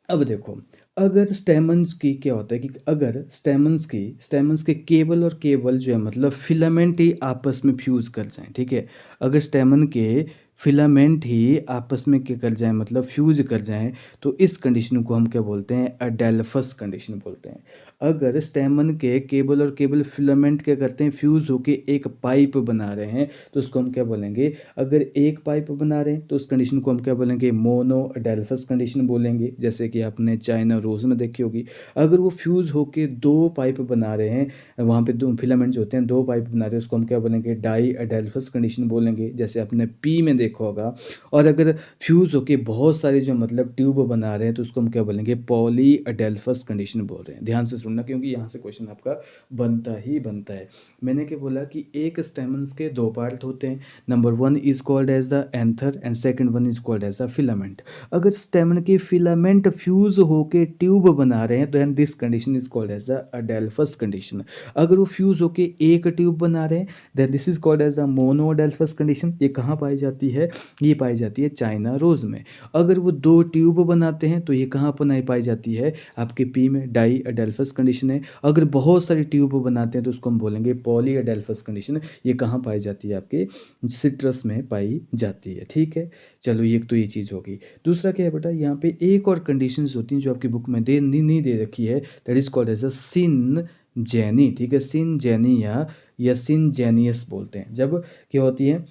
अब देखो, अगर स्टेमन्स की क्या होता है कि अगर स्टेमन्स के केबल और केबल जो है मतलब फिलामेंट ही आपस में फ्यूज़ कर जाएं, ठीक है। अगर स्टेमन के फिलामेंट ही आपस में क्या कर जाएं, मतलब फ्यूज कर जाएं, तो इस कंडीशन को हम क्या बोलते हैं, अडेल्फस कंडीशन बोलते हैं। अगर स्टेमन के केबल और केबल फिलामेंट क्या करते हैं, फ्यूज़ होके एक पाइप बना रहे हैं, तो उसको हम क्या बोलेंगे, अगर एक पाइप बना रहे हैं तो उस कंडीशन को हम क्या बोलेंगे, मोनो अडेल्फस कंडीशन बोलेंगे, जैसे कि आपने चाइना रोज़ में देखी होगी। अगर वो फ्यूज़ होके दो पाइप बना रहे हैं, वहाँ पे दो फिलामेंट जो होते हैं दो पाइप बना रहे हैं, उसको हम क्या बोलेंगे, डाई अडेल्फस कंडीशन बोलेंगे, जैसे आपने पी में देखा होगा। और अगर फ्यूज़ होके बहुत सारे जो मतलब ट्यूब बना रहे हैं, तो उसको हम क्या बोलेंगे, पॉली अडेल्फस कंडीशन बोल रहे हैं। ध्यान से सुनना क्योंकि यहाँ से क्वेश्चन आपका बनता ही बनता है। मैंने क्या बोला कि एक स्टेमन्स के दो पार्ट होते हैं, number one is called as the anther and second one is called as the filament. अगर स्टेमन के फिलामेंट फ्यूज होके ट्यूब बना रहे हैं, then this condition is called as the adelphous condition. अगर वो फ्यूज होके एक ट्यूब बना रहे हैं, then this is called as the monadelphous condition. ये कहाँ पाई जाती है, ये पाई जाती है चाइना रोज में। अगर वो दो ट्यूब बनाते हैं तो ये कहाँ पर पाई जाती है, आपके पी में, डाई अडेल्फस कंडीशन है। अगर बहुत सारी ट्यूब बनाते हैं तो उसको हम बोलेंगे पॉली अडेल्फस कंडीशन। ये कहाँ पाई जाती है, आपके सिट्रस में पाई जाती है, ठीक है। चलो ये तो ये चीज़ होगी। दूसरा क्या है बेटा, यहाँ पे एक और कंडीशंस होती हैं जो आपकी बुक में नहीं दे रखी है, that is called as a syngeny, ठीक है, सिन जेनी या सिन जेनियस बोलते हैं। जब क्या होती है,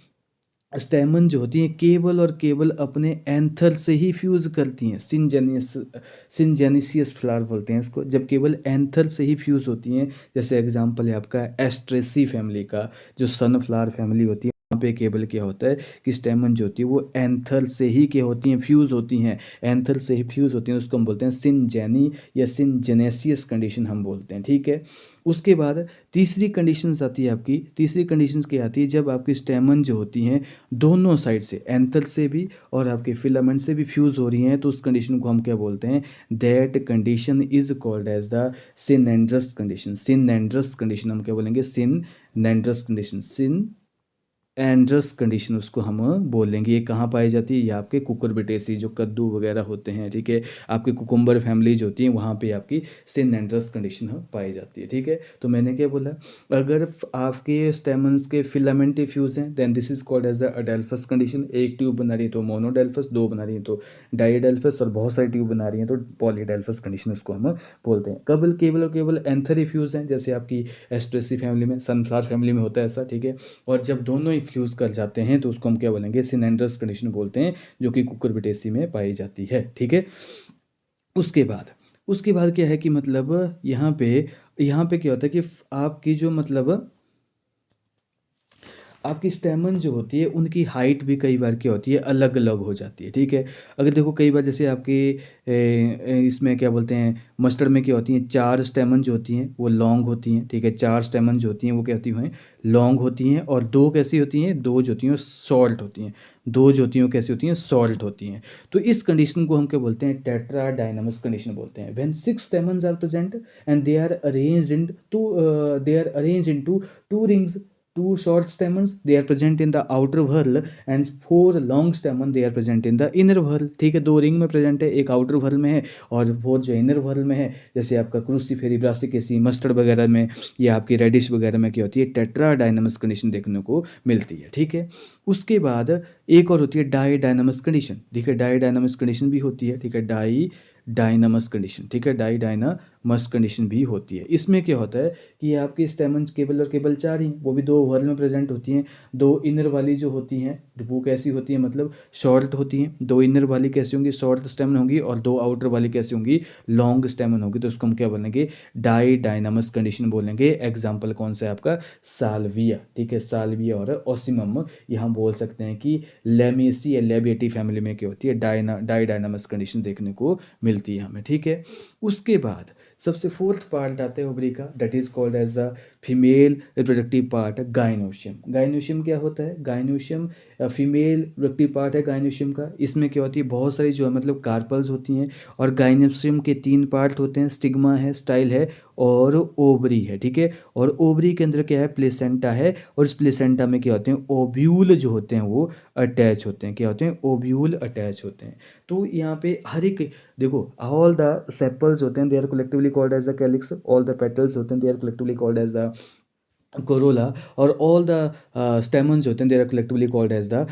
स्टेमन जो होती हैं केवल और केवल अपने एंथर से ही फ्यूज़ करती हैं, सिनजेनिसियस फ्लावर बोलते हैं इसको, जब केवल एंथर से ही फ्यूज़ होती हैं। जैसे एग्जांपल है आपका एस्ट्रेसी फैमिली का, जो सनफ्लावर फैमिली होती है, वहाँ पे केवल क्या होता है कि स्टेमन जो होती है वो एंथर से ही क्या होती हैं, फ्यूज़ होती हैं, एंथर से ही फ्यूज़ होती हैं, उसको हम बोलते हैं सिनजेनी या सिनजेनेसियस कंडीशन हम बोलते हैं, ठीक है। उसके बाद तीसरी कंडीशंस आती है आपकी, तीसरी कंडीशंस क्या आती है, जब आपकी स्टेमन जो होती हैं दोनों साइड से, एंथर से भी और आपके फिलामेंट से भी फ्यूज़ हो रही हैं, तो उस कंडीशन को हम क्या बोलते हैं, that condition is called as the synandrous condition. Synandrous condition हम क्या बोलेंगे, सिनेंड्रस कंडीशन, एंड्रस कंडीशन उसको हम बोलेंगे। ये कहाँ पाई जाती है? ये आपके कुकुरबिटेसी जो कद्दू वगैरह होते हैं, ठीक है, आपकी कुकुम्बर फैमिली जो होती है वहाँ पे आपकी सिन एंड्रस कंडीशन पाई जाती है, ठीक है। तो मैंने क्या बोला, अगर आपके स्टेमन्स के फिलामेंट फ्यूज हैं then this is called as the adelphous condition. एक ट्यूब बना रही है तो मोनोडेल्फस, दो बना रही है तो डाईडेल्फस, और बहुत सारी ट्यूब बना रही है तो पॉलीडेल्फस कंडीशन उसको हम बोलते हैं। केवल और केवल एंथर फ्यूज हैं, जैसे आपकी एस्ट्रेसी फैमिली में, सनफ्लावर फैमिली में होता है ऐसा, ठीक है। और जब दोनों ही फ्यूज़ कर जाते हैं तो उसको हम क्या बोलेंगे? सिनेंडरस कंडीशन बोलते हैं, जो कि कुकुरबिटेसी में पाई जाती है, ठीक है। उसके बाद उसके बाद क्या है कि मतलब यहाँ पे क्या होता है कि आपकी जो मतलब आपकी स्टेमन जो होती है उनकी हाइट भी कई बार क्या होती है, अलग अलग हो जाती है, ठीक है। अगर देखो कई बार जैसे आपकी इसमें क्या बोलते हैं, मस्टर्ड में क्या होती हैं, चार स्टेमन जो होती हैं वो लॉन्ग होती हैं, ठीक है। चार स्टेमन जो होती हैं वो क्या होती हैं, लॉन्ग होती हैं। और दो कैसी होती हैं, दो जो होती हैं शॉर्ट होती हैं। दो जो होती हैं वो कैसी होती हैं, शॉर्ट होती हैं। तो इस कंडीशन को हम क्या बोलते हैं, टेट्रा डायनामस कंडीशन बोलते हैं। When six stamens are present and they are arranged into two rings, two short stamens they are present in the outer whorl and four long stamen they are present in the inner whorl, ठीक है। दो रिंग में प्रेजेंट है, एक आउटर whorl में है और फोर जो इनर whorl में है। जैसे आपका क्रूसीफेरी ब्रासिकेसी मस्टर्ड वगैरह में या आपकी रेडिश वगैरह में क्या होती है, टेट्रा डायनामस कंडीशन देखने को मिलती है, ठीक है। उसके बाद एक और होती है डाई डायनामस कंडीशन, ठीक है। डाई डायनामस कंडीशन भी होती है, ठीक है। डाई डायनामस कंडीशन, ठीक है, डाई डायनामस कंडीशन भी होती है। इसमें क्या होता है कि आपकी स्टेमन्स केवल और केवल चार ही, वो भी दो वर्ल में प्रेजेंट होती हैं। दो इनर वाली जो होती हैं वो कैसी होती हैं, मतलब शॉर्ट होती हैं। दो इनर वाली कैसी होंगी, शॉर्ट स्टेमन होंगी, और दो आउटर वाली कैसी होंगी, लॉन्ग स्टेमन होगी। तो उसको हम क्या बोलेंगे, डाई डायनामस कंडीशन बोलेंगे। एग्जाम्पल कौन सा है आपका, साल्विया, ठीक है। साल्विया और ओसिमम, ये हम बोल सकते हैं कि लेमेसी या लेबिएटी फैमिली में क्या होती है, डाई डायनामस कंडीशन देखने को मिलती है हमें, ठीक है। उसके बाद सबसे फोर्थ पार्ट आता है ओवरी का, that is called as the female reproductive part, gynoecium. Gynoecium क्या होता है, गाइनोशियम फीमेल रिप्रोडक्टिव पार्ट है गाइनोशियम का। इसमें क्या होती है, बहुत सारी जो है मतलब कार्पल्स होती हैं। और गाइनोशियम के तीन पार्ट होते हैं, स्टिग्मा है, स्टाइल है और ओवरी है, ठीक है। और ओवरी के अंदर क्या है, प्लेसेंटा है। और इस प्लेसेंटा में क्या होते हैं, ओव्यूल जो होते हैं वो अटैच होते हैं। क्या होते हैं, ओव्यूल अटैच होते हैं। तो यहाँ पे हर एक, देखो ऑल द सेपल्स होते हैं they are collectively called as the calyx, all the petals होते हैं they are collectively called as the corolla, और ऑल द स्टेमन्स होते हैं they are collectively called as the,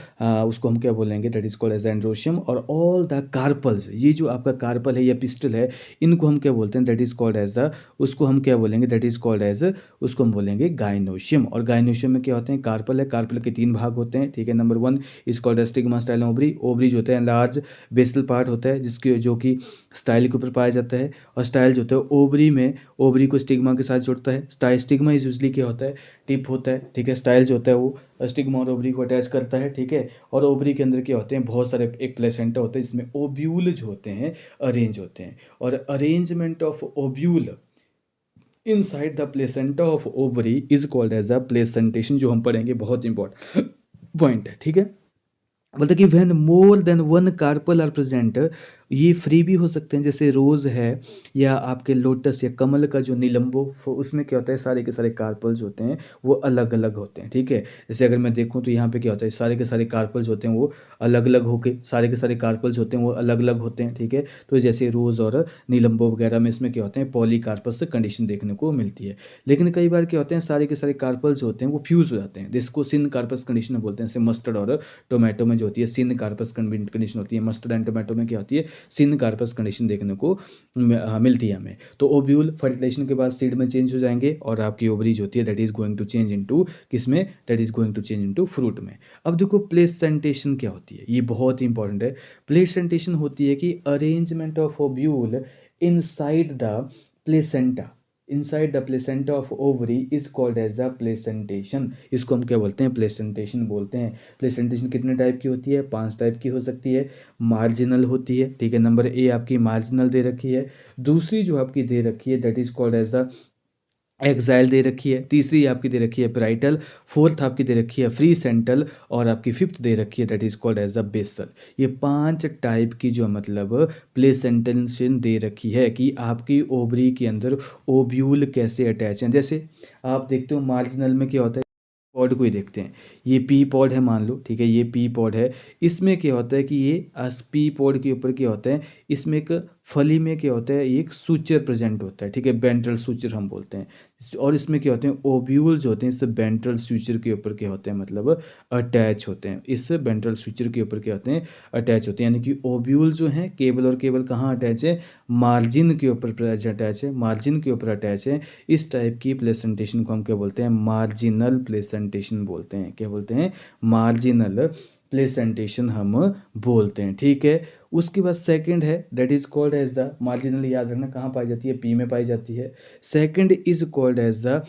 उसको हम क्या बोलेंगे, that is called as androecium. और ऑल द कार्पल्स, ये जो आपका कार्पल है या पिस्टल है, इनको हम क्या बोलते हैं, that is called as the, उसको हम क्या बोलेंगे, दैट इज कॉल्ड एज, उसको हम बोलेंगे गाइनोशियम। और गाइनोशियम में क्या होते हैं, कार्पल है, कार्पल के तीन भाग होते हैं, ठीक है। Number one is called as stigma style ovary. Ovary जो होता है लार्ज बेसल पार्ट होता है जिसके जो कि स्टाइल के ऊपर पाया जाता है। और स्टाइल जो होता है ओवरी में, ओवरी को स्टिग्मा के साथ जोड़ता है। स्टाइल स्टिग्मा इज यूजली क्या होता है, टिप होता है, ठीक है। स्टाइल जो होता है वो स्टिग्मा और ओवरी को अटैच करता है, ठीक है। और ओवरी के अंदर क्या होते हैं, बहुत सारे एक प्लेसेंटा होता है जिसमें ओव्यूल जो होते हैं अरेंज होते हैं। और arrangement of ovule inside the placenta of ovary is called as the placentation, जो हम पढ़ेंगे, बहुत इंपॉर्टेंट पॉइंट है, ठीक है। मतलब कि when more than one carpel are present, ये फ्री भी हो सकते हैं, जैसे रोज़ है या आपके लोटस या कमल का जो निलंबो, उसमें क्या होता है, सारे के सारे कार्पल्स होते हैं वो अलग अलग होते हैं, ठीक है। जैसे अगर मैं देखूं तो यहाँ पे क्या होता है, सारे के सारे कार्पल्स होते हैं वो अलग अलग होके, सारे के सारे कार्पल्स होते हैं वो अलग अलग होते हैं, ठीक है। तो जैसे रोज़ और निलंबो वगैरह में इसमें क्या होते हैं, पॉलीकार्पस कंडीशन देखने को मिलती है। लेकिन कई बार क्या होते हैं, सारे के सारे कार्पल्स होते हैं वो फ्यूज़ हो जाते हैं, जिसको सिन कार्पस कंडीशन बोलते हैं। जैसे मस्टर्ड और टोमेटो में जो होती है सिन कार्पस कंडीशन होती है, मस्टर्ड एंड टोमेटो में क्या होती है, सिन कार्पस कंडीशन देखने को मिलती है हमें। तो ओव्यूल फर्टिलाइजेशन के बाद सीड में चेंज हो जाएंगे और आपकी ओवरी जो होती है that is going to change into किसमें, that is going to change into fruit में। अब देखो प्लेसेंटेशन क्या होती है, ये बहुत ही इंपॉर्टेंट है। प्लेसेंटेशन होती है कि arrangement of ovule inside the placenta, inside the placenta of ovary is called as the placentation. इसको हम क्या बोलते हैं, प्लेसेंटेशन बोलते हैं। प्लेसेंटेशन कितने टाइप की होती है, पांच टाइप की हो सकती है। मार्जिनल होती है, ठीक है। नंबर ए आपकी मार्जिनल दे रखी है। दूसरी जो आपकी दे रखी है that is called as the axile दे रखी है। तीसरी आपकी दे रखी है पेराइटल। फोर्थ आपकी दे रखी है फ्री सेंटल। और आपकी फिफ्थ दे रखी है that is called as the basal. ये पांच टाइप की जो मतलब प्लेसेंटेशन दे रखी है कि आपकी ओवरी के अंदर ओव्यूल कैसे अटैच हैं। जैसे आप देखते हो मार्जिनल में क्या होता है, पॉड को ही देखते हैं। ये पी पॉड है मान लो, ठीक है, ये पी पॉड है। इसमें क्या होता है कि ये पी पॉड के ऊपर क्या होता है, इसमें एक फली में क्या होता है, एक सूचर प्रेजेंट होता है, ठीक है, वेंट्रल सूचर हम बोलते हैं। और इसमें क्या होते हैं, ओव्यूल्स होते हैं, इस वेंट्रल सूचर के ऊपर क्या होते हैं, मतलब अटैच होते हैं। इस वेंट्रल सूचर के ऊपर क्या होते हैं, अटैच होते हैं। यानी कि ओव्यूल जो हैं केवल और केवल कहाँ अटैच है, मार्जिन के ऊपर अटैच है, मार्जिन के ऊपर अटैच है। इस टाइप की प्लेसेंटेशन को हम क्या बोलते हैं, मार्जिनल प्लेसेंटेशन बोलते हैं। क्या बोलते हैं, मार्जिनल प्लेसेंटेशन हम बोलते हैं, ठीक है। उसके बाद सेकंड है, that is called as the marginal, याद रखना कहाँ पाई जाती है, पी में पाई जाती है। Second is called as the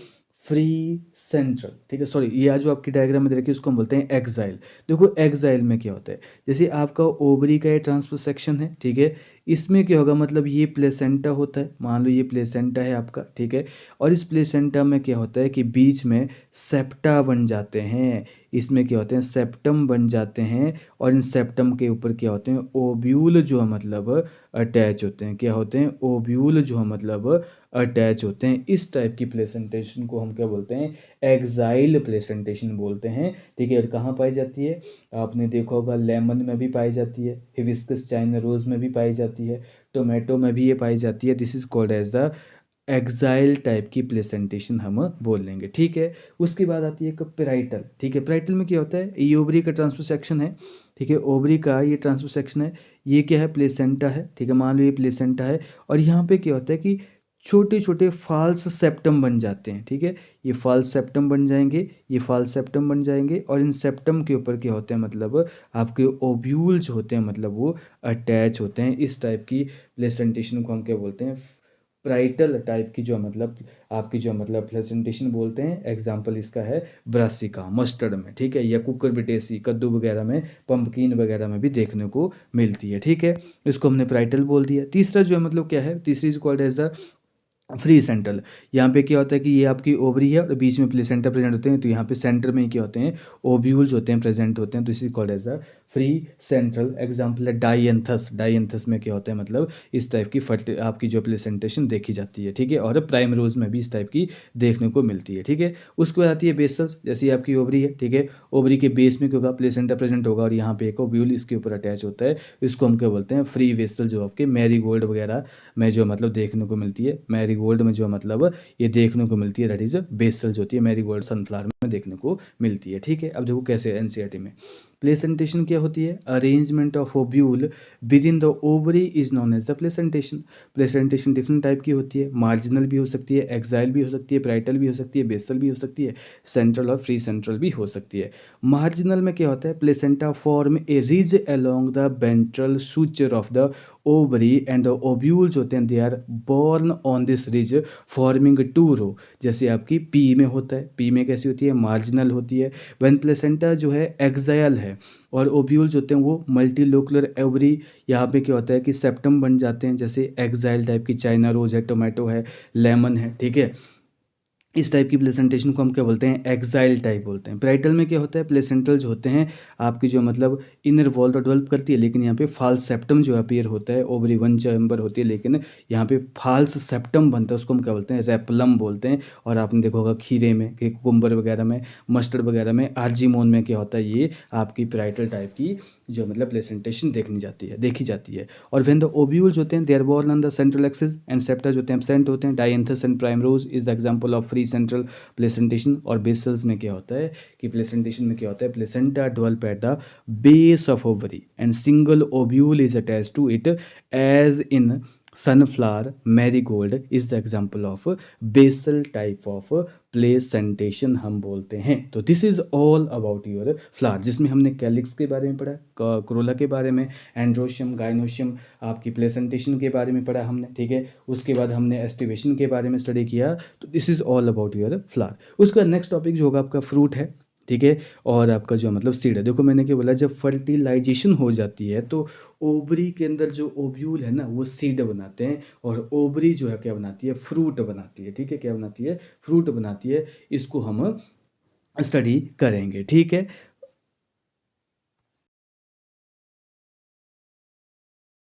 free central, ठीक है, सॉरी, ये जो आपकी डायग्राम में दे रखी है उसको हम बोलते हैं एक्साइल। देखो एक्साइल में क्या होता है, जैसे आपका ओवरी का ये ट्रांसवर्स सेक्शन है, ठीक है, इसमें क्या होगा, मतलब ये प्लेसेंटा होता है, मान लो ये प्लेसेंटा है आपका, ठीक है। और इस प्लेसेंटा में क्या होता है कि बीच में सेप्टा बन जाते हैं, इसमें क्या होते हैं, सेप्टम बन जाते हैं। और इन सेप्टम के ऊपर क्या होते हैं, ओब्यूल जो है मतलब अटैच होते हैं। क्या होते हैं, ओब्यूल जो है मतलब अटैच होते हैं। इस टाइप की प्लेसेंटेशन को हम क्या बोलते हैं, एक्साइल प्लेसेंटेशन बोलते हैं, ठीक है। और कहाँ पाई जाती है, आपने देखा होगा लेमन में भी पाई जाती है, हिबिस्कस चाइना रोज में भी पाई जाती है, टोमेटो में भी ये पाई जाती है। This is called as the axile type की प्लेसेंटेशन हम बोल लेंगे, ठीक है। उसके बाद आती है एक पेराइटल, ठीक है। पेराइटल में क्या होता है, ये ओवरी का ट्रांसफर सेक्शन है, ठीक है, ओवरी का ये ट्रांसफर सेक्शन है। ये क्या है, प्लेसेंटा है, ठीक है, मान लो ये प्लेसेंटा है। और यहाँ पे क्या होता है कि छोटे छोटे फॉल्स सेप्टम बन जाते हैं, ठीक है। ये फॉल्स सेप्टम बन जाएंगे, ये फॉल्स सेप्टम बन जाएंगे। और इन सेप्टम के ऊपर क्या होते हैं, मतलब आपके ओव्यूल्स होते हैं, मतलब वो अटैच होते हैं। इस टाइप की प्लेसेंटेशन को हम क्या बोलते हैं, प्राइटल टाइप की जो मतलब आपकी जो मतलब प्रेजेंटेशन बोलते हैं। एग्जांपल इसका है ब्रासिका मस्टर्ड में, ठीक है, या कुकर बिटेसी कद्दू वगैरह में, पंपकिन वगैरह में भी देखने को मिलती है, ठीक है। इसको हमने प्राइटल बोल दिया। तीसरा जो है मतलब क्या है, तीसरी is called as the free central. यहाँ पे क्या होता है कि ये आपकी ओवरी है और बीच में प्लेसेंटा प्रेजेंट होते हैं, तो यहाँ पे सेंटर में क्या होते हैं, ओव्यूल्स होते हैं, प्रेजेंट होते हैं। तो इसी called as the free central. Example है डाइएंथस, डाइएंथस में क्या होता है, मतलब इस टाइप की फट आपकी जो प्लेसेंटेशन देखी जाती है, ठीक है। और प्राइमरोज में भी इस टाइप की देखने को मिलती है, ठीक है। उसके बाद आती है बेसल्स, जैसे आपकी ओवरी है, ठीक है, ओवरी के बेस में क्या होगा, प्लेसेंटा प्रेजेंट होगा और यहाँ पे एक ओव्यूल इसके ऊपर अटैच होता है। इसको हम क्या बोलते हैं, फ्री वेसल, जो आपके मैरीगोल्ड वगैरह में जो मतलब देखने को मिलती है। मैरीगोल्ड में जो मतलब ये देखने को मिलती है, दैट इज बेसल्स होती है, मैरीगोल्ड सनफ्लावर में देखने को मिलती है, ठीक है। अब देखो कैसे एनसीईआरटी में प्लेसेंटेशन क्या होती है, arrangement of ovule within the ovary is known as the placentation. Placentation different type की होती है, मार्जिनल भी हो सकती है, एक्साइल भी हो सकती है, प्राइटल भी हो सकती है, बेसल भी हो सकती है, सेंट्रल और फ्री सेंट्रल भी हो सकती है। मार्जिनल में क्या होता है, placenta form a ridge along the ventral suture of the ovary and the ovules होते हैं, they are borne on this ridge forming two row. जैसे आपकी पी में होता है, पी में कैसी होती है, मार्जिनल होती है। व्हेन प्लेसेंटा जो है एक्साइल है और ओव्यूल्स होते हैं वो मल्टीलोकुलर ओवरी, यहाँ पे क्या होता है कि सेप्टम बन जाते हैं, जैसे एक्साइल टाइप की चाइना रोज है, टोमेटो है, लेमन है, ठीक है। इस टाइप की प्लेसेंटेशन को हम क्या बोलते हैं, एक्साइल टाइप बोलते हैं। पेराइटल में क्या होता है, प्लेसेंटल जो होते हैं आपकी जो मतलब इनर वॉल तो डेवलप करती है, लेकिन यहाँ पे फाल्स सेप्टम जो अपीयर होता है, ओवरी वन चैम्बर होती है, लेकिन यहाँ पे फाल्स सेप्टम बनता है, उसको हम क्या बोलते हैं, रेपलम बोलते हैं। और आपने देखा होगा खीरे में, कि कुकुम्बर वगैरह में, मस्टर्ड वगैरह में, आर्जीमोन में क्या होता है, ये आपकी पेराइटल टाइप की जो मतलब प्लेसेंटेशन देखी जाती है। और व्हेन द ओव्यूल्स होते हैं, they are borne on the central axis and septa जो होते हैं एब्सेंट होते हैं। Dianthus and primrose is the example of free central placentation. और बेसल्स में क्या होता है कि प्लेसेंटेशन में क्या होता है, placenta develop at the base of ovary and single ovule is attach to it as in sunflower marigold is the example of basal type of placentation हम बोलते हैं। तो this is all about your flower, जिसमें हमने कैलिक्स के बारे में पढ़ा, क्रोला के बारे में, एंड्रोशियम, गाइनोशियम, आपकी प्लेसेंटेशन के बारे में पढ़ा हमने, ठीक है। उसके बाद हमने एस्टिवेशन के बारे में स्टडी किया। तो this is all about your flower. उसका नेक्स्ट टॉपिक जो होगा आपका फ्रूट है, ठीक है, और आपका जो मतलब सीड है। देखो मैंने क्या बोला, जब फर्टिलाइजेशन हो जाती है तो ओवरी के अंदर जो ओव्यूल है ना वो सीड बनाते हैं, और ओवरी जो है क्या बनाती है, फ्रूट बनाती है, ठीक है, क्या बनाती है, फ्रूट बनाती है। इसको हम स्टडी करेंगे, ठीक है।